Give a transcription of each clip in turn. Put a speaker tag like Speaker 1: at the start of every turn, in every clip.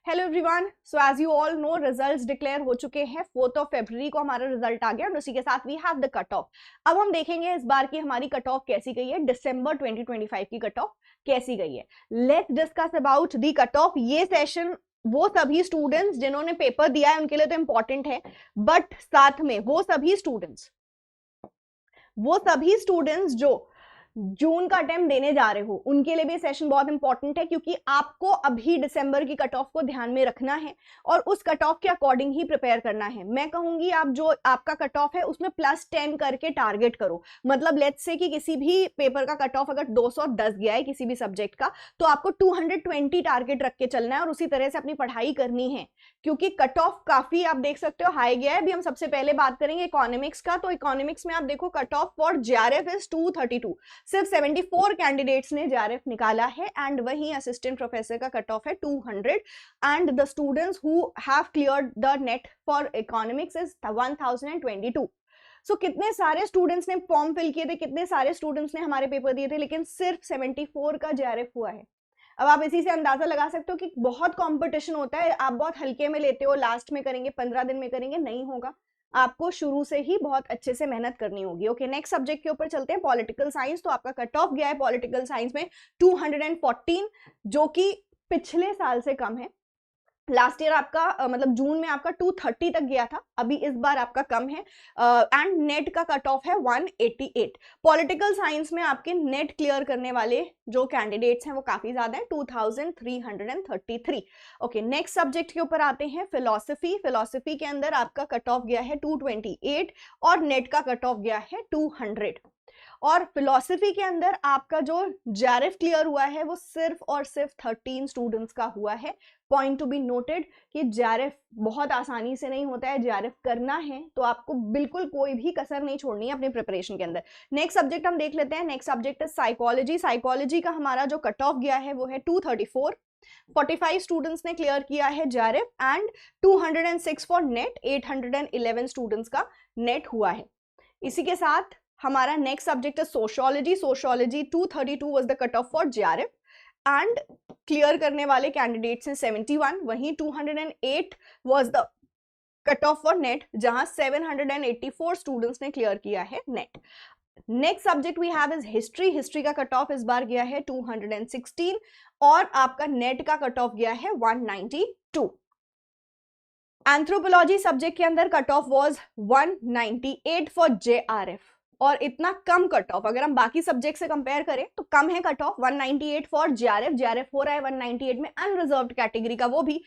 Speaker 1: Hello everyone, so as you all know results declared हो चुके हैं। 4 फरवरी को हमारा रिजल्ट आ गया और उसी के साथ we have the cut off. अब हम देखेंगे इस बार की हमारी कट ऑफ कैसी गई है, दिसंबर 2025 की कट ऑफ कैसी गई है। Let's discuss about the cut of. ये सेशन वो सभी स्टूडेंट्स जिन्होंने पेपर दिया है उनके लिए तो इंपॉर्टेंट है, बट साथ में वो सभी स्टूडेंट्स जो जून का अटेम्प्ट देने जा रहे हो उनके लिए भी सेशन बहुत इंपॉर्टेंट है, क्योंकि आपको अभी दिसंबर की कट ऑफ को ध्यान में रखना है और उस कट ऑफ के अकॉर्डिंग ही प्रिपेयर करना है। मैं कहूंगी आप जो आपका कट ऑफ है उसमें +10 करके टारगेट करो। मतलब लेट्स से कि किसी भी पेपर का कट ऑफ अगर 210 गया है किसी भी सब्जेक्ट का, तो आपको 220 टारगेट रख के चलना है और उसी तरह से अपनी पढ़ाई करनी है, क्योंकि कट ऑफ काफी आप देख सकते हो हाई गया है। अभी हम सबसे पहले बात करेंगे इकोनॉमिक्स का, तो इकोनॉमिक्स में आप देखो cut off for JRF is 232। सिर्फ 74 कैंडिडेट्स ने जेआरएफ निकाला है एंड वहीं असिस्टेंट प्रोफेसर का कट ऑफ है 200 and the students who have cleared the net for economics is 1022। सो कितने सारे स्टूडेंट्स ने फॉर्म फिल किए थे, कितने सारे स्टूडेंट्स ने हमारे पेपर दिए थे, लेकिन सिर्फ 74 का जेआरएफ हुआ है। अब आप इसी से अंदाजा लगा सकते हो कि बहुत कंपटीशन होता है। आप बहुत हल्के में लेते हो, लास्ट में करेंगे, 15 दिन में करेंगे, नहीं होगा। आपको शुरू से ही बहुत अच्छे से मेहनत करनी होगी। ओके, नेक्स्ट सब्जेक्ट के ऊपर चलते हैं, पॉलिटिकल साइंस। तो आपका कट ऑफ गया है पॉलिटिकल साइंस में 214, जो कि पिछले साल से कम है। लास्ट ईयर आपका मतलब जून में आपका 230 तक गया था, अभी इस बार आपका कम है। एंड नेट का कट ऑफ है 188। पॉलिटिकल साइंस में आपके नेट क्लियर करने वाले जो कैंडिडेट्स हैं वो काफी ज्यादा है, 2333। ओके, नेक्स्ट सब्जेक्ट के ऊपर आते हैं, फिलोसफी। फिलोसफी के अंदर आपका कट ऑफ गया है 228 और नेट का कट ऑफ गया है 200। और फिलोसफी के अंदर आपका जो जेआरएफ क्लियर हुआ है वो सिर्फ और सिर्फ 13 स्टूडेंट्स का हुआ है। पॉइंट टू बी नोटेड कि जेआरएफ बहुत आसानी से नहीं होता है, जेआरएफ करना है तो आपको बिल्कुल कोई भी कसर नहीं छोड़नी है अपने प्रिपरेशन के अंदर। नेक्स्ट सब्जेक्ट हम देख लेते हैं, नेक्स्ट सब्जेक्ट है साइकोलॉजी। साइकोलॉजी का हमारा जो कट ऑफ गया है वो है 234। 45 स्टूडेंट्स ने क्लियर किया है JRF and 206 for NET. 811 students का नेट हुआ है। इसी के साथ हमारा नेक्स्ट सब्जेक्ट है sociology. Sociology 232 was the cut off for JRF and clear करने वाले कैंडिडेट्स हैं 71। वहीं 208 was the cut off for NET, जहां 784 स्टूडेंट्स ने क्लियर किया है NET. Next subject we have is history. History का कट ऑफ इस बार गया है 216 और आपका नेट का कट ऑफ गया है 192। एंथ्रोपोलॉजी सब्जेक्ट के अंदर cut off was 198 for JRF, और इतना कम कट ऑफ अगर हम बाकी सब्जेक्ट से कंपेयर करें तो कम है cut of 198 for JRF. JRF हो रहा है 198 में अनरिजर्व्ड कैटेगरी का वो भी,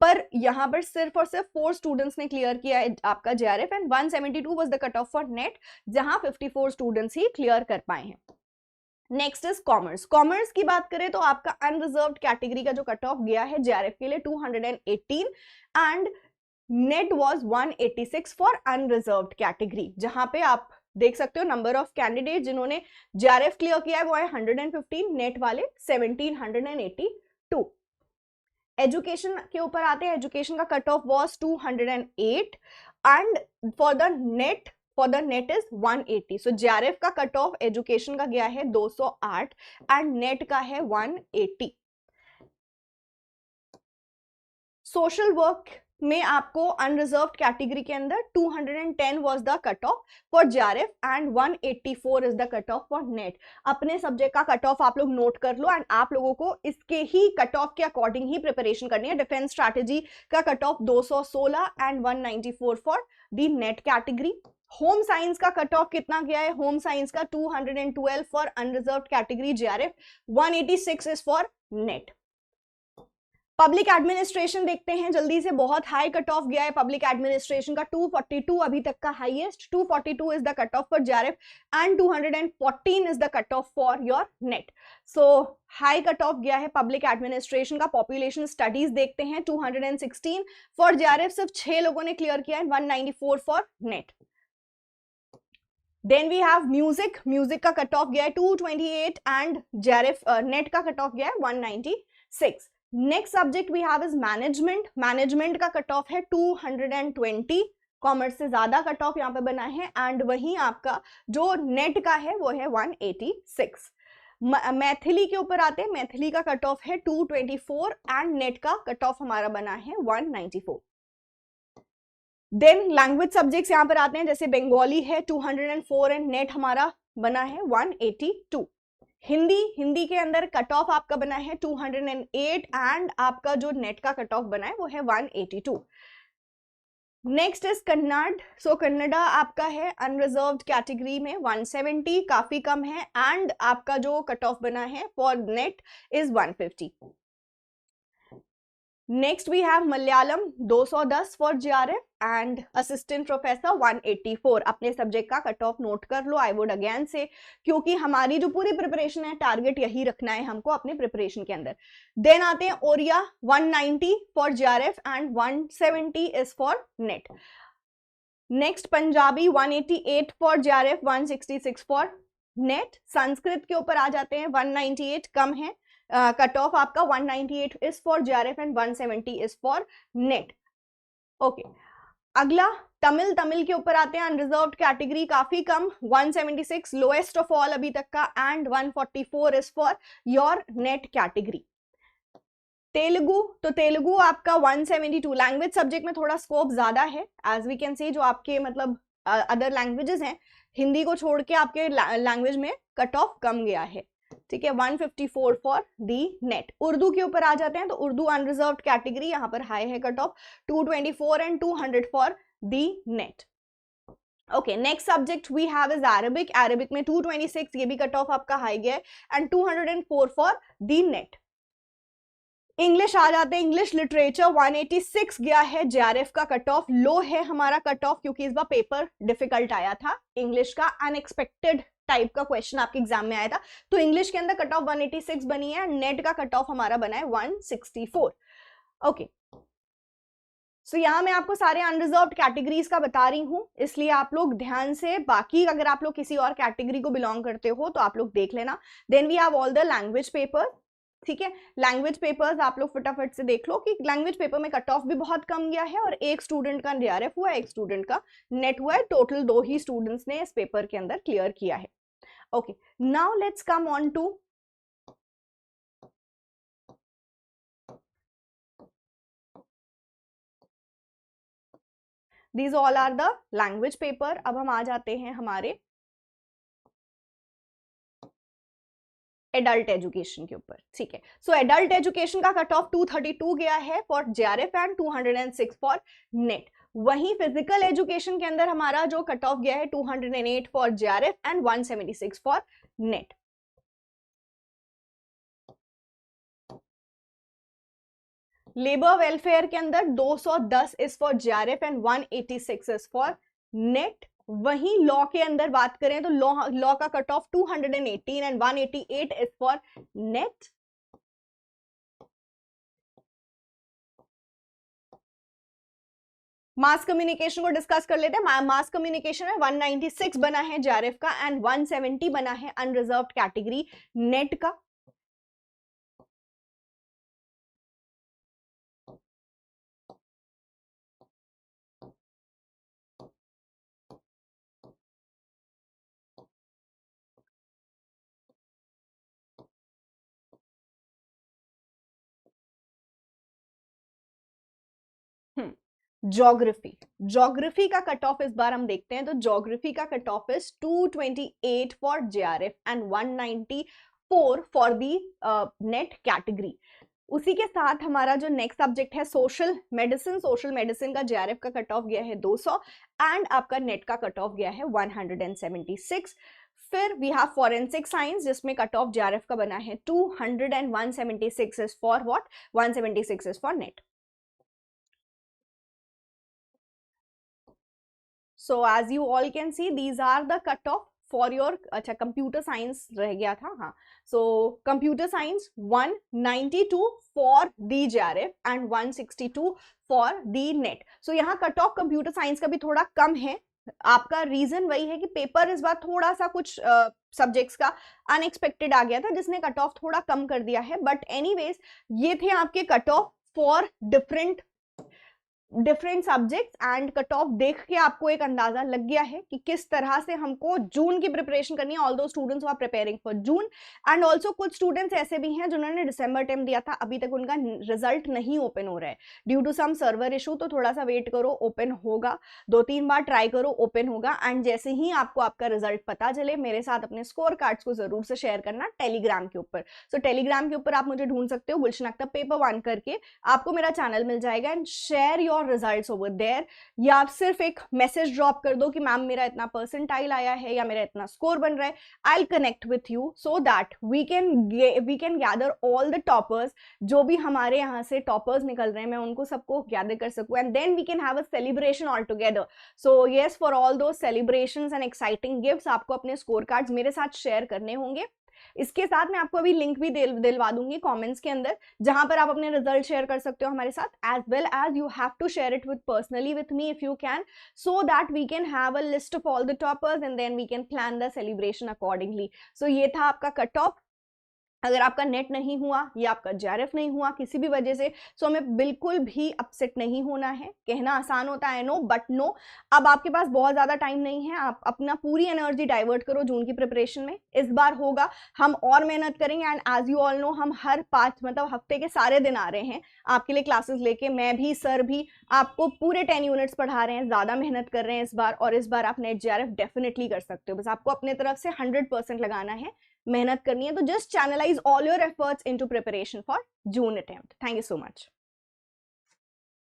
Speaker 1: पर यहां पर सिर्फ और सिर्फ 4 स्टूडेंट्स ने क्लियर किया है आपका JRF and 172 was the cut off for NET, जहां 54 स्टूडेंट्स ही क्लियर कर पाए हैं। Next is commerce. कॉमर्स की बात करें तो आपका अनरिजर्व्ड कैटेगरी का जो कट ऑफ गया है जेआरएफ के लिए 218 and net was 186 for unreserved category, जहां पे आप देख सकते हो नंबर ऑफ कैंडिडेट जिन्होंने जेआरएफ क्लियर किया है वो है 115, नेट वाले 1782। एजुकेशन के ऊपर आते हैं, एजुकेशन का cut of was 208 and for the net is 180। So JRF का कट ऑफ एजुकेशन का गया है 208 एंड नेट का है 180। सोशल वर्क में आपको अनरिजर्व्ड कैटेगरी के अंदर 210 was the cut off for JRF and 184 is the cut off for net. अपने सब्जेक्ट का कट ऑफ आप लोग नोट कर लो एंड आप लोगों को इसके ही कट ऑफ के अकॉर्डिंग ही प्रिपरेशन करनी है। डिफेंस स्ट्रैटेजी का cut of 216 and 194 for the net category. Home science का कट ऑफ कितना गया है, होम साइंस का 212 for unreserved category JRF, 186 is for net. Public administration देखते हैं जल्दी से, बहुत हाई कट ऑफ गया है पब्लिक एडमिनिस्ट्रेशन का 242 अभी तक का highest. 242 is the cut off for JRF and 214 is the cut off for your net. So high cut off गया है पब्लिक एडमिनिस्ट्रेशन का। पॉपुलेशन स्टडीज देखते हैं 216 फॉर जेआरएफ, सिर्फ 6 लोगों ने क्लियर किया है, 194 for NET. Then we have music. Music का कट ऑफ गया है 228 एंड जेआरएफ नेट का कट ऑफ गया है 196। Next subject we have is management. Management का कट ऑफ है 220, कॉमर्स से ज्यादा कट ऑफ यहाँ पे बना है एंड वहीं आपका जो नेट का है वो है 186। मैथिली के ऊपर आते हैं, मैथिली का कट ऑफ है 224 एंड नेट का कट ऑफ हमारा बना है 194। देन लैंग्वेज सब्जेक्ट्स यहां पर आते हैं, जैसे बंगाली है 204 एंड नेट हमारा बना है 182। हिंदी के अंदर कट ऑफ आपका बना है 208 एंड आपका जो नेट का कट ऑफ बना है वो है 182। Next is Kannada. So Kannada आपका है अनरिजर्व्ड कैटेगरी में 170, काफी कम है एंड आपका जो कट ऑफ बना है for NET is 150। Next we have Malayalam 210 for JRF and assistant professor 184। अपने सब्जेक्ट का कट ऑफ नोट कर लो, आई वुड अगेन से, क्योंकि हमारी जो पूरी प्रिपरेशन है टारगेट यही रखना है हमको अपने प्रिपरेशन के अंदर। देन आते हैं ओरिया 190 for JRF and 170 is for net. Next Punjabi 188 for GRF, 166 for net. Sanskrit के ऊपर आ जाते हैं 198, कम है, कट ऑफ आपका 198 is for JRF and 170 is for net. Okay, अगला तमिल के ऊपर आते हैं, अनरिजर्व्ड कैटेगरी काफी कम, 176 लोएस्ट ऑफ ऑल अभी तक का and 144 is for your net category. Telugu आपका 172। लैंग्वेज सब्जेक्ट में थोड़ा स्कोप ज्यादा है, एज वी कैन सी, जो आपके मतलब अदर लैंग्वेजेस हैं, हिंदी को छोड़ के आपके लैंग्वेज में कट ऑफ कम गया है, ठीक है, 154 फॉर दी नेट। उर्दू के ऊपर आ जाते हैं, तो उर्दू अनरिजर्व्ड कैटेगरी, यहां पर हाई है cut off 224 and 200 for the NET. Okay, next subject we have is Arabic. Arabic में 226, ये भी कट ऑफ आपका हाई गया है and 204 for the net. English आ जाते हैं, इंग्लिश लिटरेचर 186 गया है, जेआरएफ का कट ऑफ लो है हमारा कट ऑफ, क्योंकि इस बार पेपर डिफिकल्ट आया था इंग्लिश का, अनएक्सपेक्टेड टाइप का क्वेश्चन आपके एग्जाम में आया था, तो इंग्लिश के अंदर कट ऑफ 186 बनी है, नेट का कट ऑफ हमारा बना है 164। ओके, सो यहाँ मैं आपको सारे अनरिजर्व्ड कैटेगरीज का बता रही हूँ, इसलिए आप लोग ध्यान से, बाकी अगर आप लोग किसी और कैटेगरी को बिलोंग करते हो तो आप लोग देख लेना। Then we have all the language paper, ठीक है, लैंग्वेज पेपर्स आप लोग फटाफट से देख लो कि लैंग्वेज पेपर में कट ऑफ भी बहुत कम गया है और एक स्टूडेंट का जीआरएफ हुआ है, एक स्टूडेंट का नेट हुआ है, टोटल 2 ही स्टूडेंट्स ने इस पेपर के अंदर क्लियर किया है। Okay, now let's come on to these all are the language paper. अब हम आ जाते हैं हमारे एडल्ट एजुकेशन के ऊपर, ठीक है। सो एडल्ट एजुकेशन का कट ऑफ 232 गया है for JRF and 206 for net. वहीं फिजिकल एजुकेशन के अंदर हमारा जो कट ऑफ गया है 208 for JRF and 176 for net. Labour welfare के अंदर 210 is for JRF and 186 is for net. वहीं लॉ के अंदर बात करें तो लॉ का cut of 218 and 188 is for net. Mass communication को डिस्कस कर लेते हैं। मास कम्युनिकेशन में 196 बना है जेआरएफ का एंड 170 बना है अनरिजर्व्ड कैटेगरी नेट का। ज्योग्राफी का कट ऑफ इस बार हम देखते हैं, तो ज्योग्राफी का cut of is 228 for JRF and 194 for the net category. उसी के साथ हमारा जो नेक्स्ट सब्जेक्ट है सोशल मेडिसिन का जेआरएफ का कट ऑफ गया है 200 एंड आपका नेट का कट ऑफ गया है 176। फिर वी हैव फॉरेंसिक साइंस जिसमें कट ऑफ जेआरएफ का बना है 200 and 176 is for what, 176 is for net. So as you all can see, these are the cutoff for your, अच्छा कंप्यूटर साइंस रह गया था, हाँ, so computer science 192 for the JRF and 162 for the net। so यहाँ cut off computer science का भी थोड़ा कम है, आपका रीजन वही है कि पेपर इस बार थोड़ा सा कुछ सब्जेक्ट्स का अनएक्सपेक्टेड आ गया था जिसने कट ऑफ थोड़ा कम कर दिया है, बट एनीवेज ये थे आपके cut off for different different subjects and cut off देख के आपको एक अंदाजा लग गया है कि किस तरह से हमको जून की प्रिपरेशन करनी है। All those students are preparing for June and also कुछ स्टूडेंट्स ऐसे भी हैं जिन्होंने दिसंबर अटेम्प्ट दिया था, अभी तक उनका रिजल्ट नहीं ओपन हो रहा है due to some server issue, तो थोड़ा सा वेट करो, ओपन होगा, 2-3 बार ट्राई करो, ओपन होगा। एंड जैसे ही आपको आपका रिजल्ट पता चले मेरे साथ अपने स्कोर कार्ड्स को जरूर से शेयर करना टेलीग्राम के ऊपर। सो टेलीग्राम के ऊपर आप मुझे ढूंढ सकते हो गुलशन अख्तर पेपर 1 करके, आपको मेरा चैनल मिल जाएगा and share your results over there. या आप सिर्फ एक मैसेज ड्रॉप कर दो कि मैम मेरा इतना परसेंटाइल आया है या मेरा इतना स्कोर बन रहा है, I will connect with you so that we can gather all the toppers, जो भी हमारे यहाँ से टॉपर्स निकल रहे हैं मैं उनको सबको गैदर कर सकूं and then we can have a celebration all together. So yes, for all those celebrations and exciting gifts आपको अपने स्कोर कार्ड्स मेरे साथ शेयर करने होंगे। इसके साथ मैं आपको अभी लिंक भी दिलवा दूंगी कमेंट्स के अंदर, जहां पर आप अपने रिजल्ट शेयर कर सकते हो हमारे साथ, as well as you have to share it with personally with me if you can, so that we can have a list of all the toppers and then we can plan the celebration accordingly. So ये था आपका cut off. अगर आपका net नहीं हुआ या आपका JRF नहीं हुआ किसी भी वजह से, सो हमें बिल्कुल भी अपसेट नहीं होना है। कहना आसान होता है नो, बट नो, अब आपके पास बहुत ज़्यादा टाइम नहीं है, आप अपना पूरी एनर्जी डाइवर्ट करो जून की प्रिपरेशन में। इस बार होगा, हम और मेहनत करेंगे and as you all know हम हर 5 मतलब हफ्ते के सारे दिन आ रहे हैं आपके लिए क्लासेस लेके, मैं भी सर भी आपको पूरे 10 यूनिट्स पढ़ा रहे हैं, ज़्यादा मेहनत कर रहे हैं इस बार, और इस बार आप नेट जेआरएफ डेफिनेटली कर सकते हो। बस आपको अपने तरफ से 100% लगाना है, मेहनत करनी है। तो just channelize all your efforts into preparation for June attempt. Thank you so much.